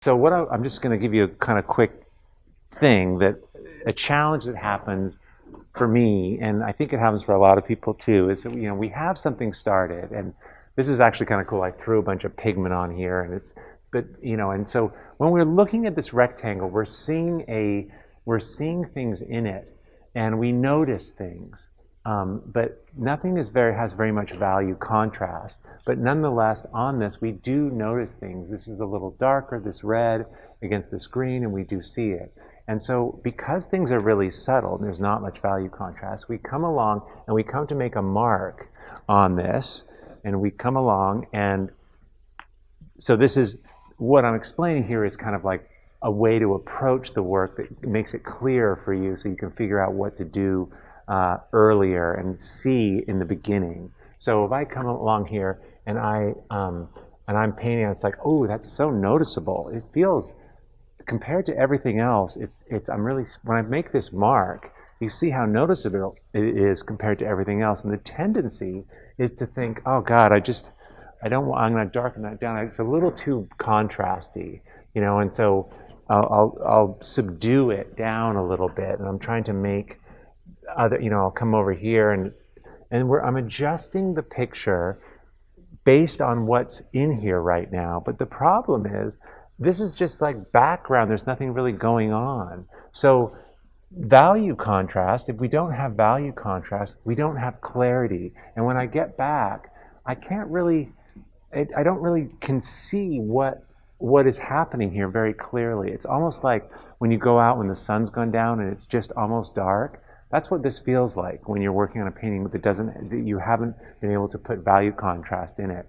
So I'm just going to give you a kind of quick thing that a challenge that happens for me, and I think it happens for a lot of people too, is that we have something started, and this is actually kind of cool. I threw a bunch of pigment on here, and so when we're looking at this rectangle, we're seeing things in it, and we notice things. But nothing has very much value contrast. But nonetheless, on this, we do notice things. This is a little darker, this red against this green, and we do see it. And so because things are really subtle, and there's not much value contrast, we come along and we come to make a mark on this, and we come along, and so this is what I'm explaining here is kind of like a way to approach the work that makes it clearer for you so you can figure out what to do earlier and see in the beginning. So if I come along here and I'm painting, it's like, oh, that's so noticeable. It feels, compared to everything else, when I make this mark, you see how noticeable it is compared to everything else. And the tendency is to think, oh God, I'm going to darken that down. It's a little too contrasty, and so I'll subdue it down a little bit, and I'm trying to make I'll come over here and I'm adjusting the picture based on what's in here right now. But the problem is, this is just like background. There's nothing really going on. So value contrast, if we don't have value contrast, we don't have clarity. And when I get back, I don't really can see what is happening here very clearly. It's almost like when you go out when the sun's gone down and it's just almost dark. That's what this feels like when you're working on a painting that you haven't been able to put value contrast in it.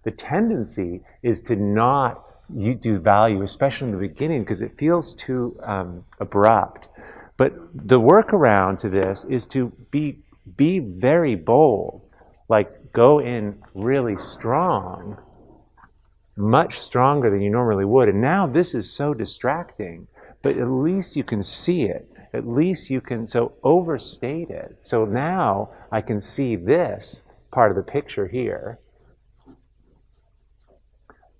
The tendency is to not do value, especially in the beginning, because it feels too abrupt. But the workaround to this is to be very bold, like go in really strong, much stronger than you normally would. And now this is so distracting, but at least you can see it. At least you can overstate it. So now I can see this part of the picture here.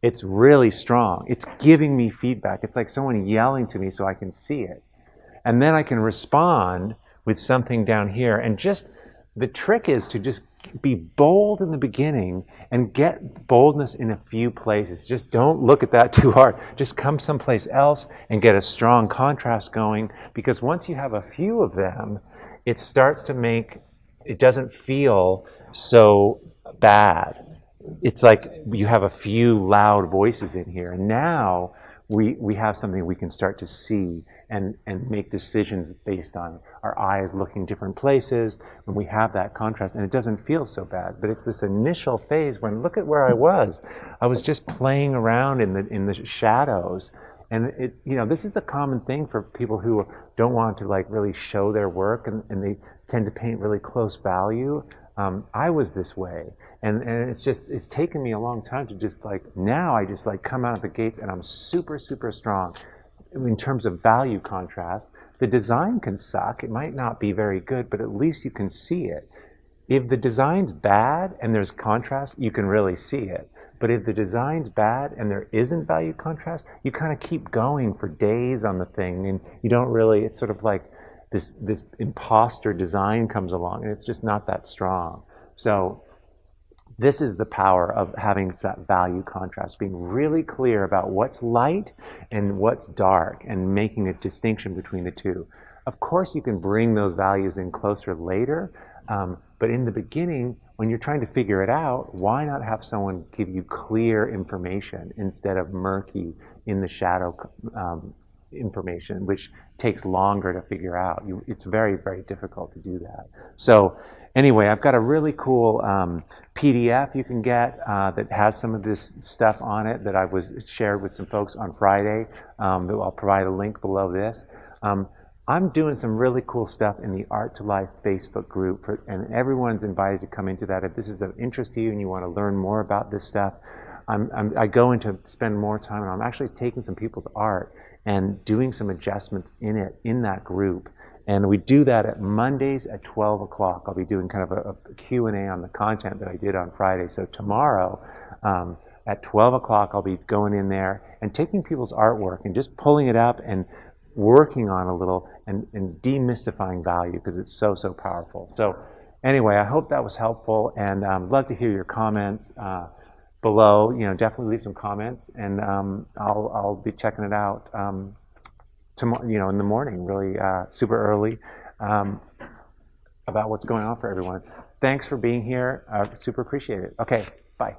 It's really strong. It's giving me feedback. It's like someone yelling to me so I can see it. And then I can respond with something down here. And just the trick is to just be bold in the beginning and get boldness in a few places. Just don't look at that too hard. Just come someplace else and get a strong contrast going, because once you have a few of them, it starts to it doesn't feel so bad. It's like you have a few loud voices in here, and now we have something we can start to see and make decisions based on our eyes looking different places when we have that contrast, and it doesn't feel so bad. But it's this initial phase when, look at where I was just playing around in the shadows, and this is a common thing for people who don't want to like really show their work, and they tend to paint really close value. I was this way, and it's taken me a long time to just now I just come out of the gates and I'm super, super strong. In terms of value contrast, the design can suck. It might not be very good, but at least you can see it. If the design's bad and there's contrast, you can really see it. But if the design's bad and there isn't value contrast, you kind of keep going for days on the thing, and you don't really, it's sort of like this imposter design comes along, and it's just not that strong. So this is the power of having that value contrast, being really clear about what's light and what's dark, and making a distinction between the two. Of course, you can bring those values in closer later, but in the beginning, when you're trying to figure it out, why not have someone give you clear information instead of murky in the shadow information, which takes longer to figure out. It's very, very difficult to do that. So anyway, I've got a really cool PDF you can get that has some of this stuff on it that I shared with some folks on Friday. I'll provide a link below this. I'm doing some really cool stuff in the Art to Life Facebook group, and everyone's invited to come into that. If this is of interest to you and you want to learn more about this stuff, I go in to spend more time, and I'm actually taking some people's art and doing some adjustments in that group. And we do that at Mondays at 12 o'clock. I'll be doing kind of a Q&A on the content that I did on Friday. So tomorrow, at 12 o'clock, I'll be going in there and taking people's artwork and just pulling it up and working on a little and demystifying value, because it's so, so powerful. So anyway, I hope that was helpful, and I'd love to hear your comments below. Definitely leave some comments, and I'll be checking it out tomorrow, in the morning, really super early, about what's going on for everyone. Thanks for being here. Super appreciate it. Okay, bye.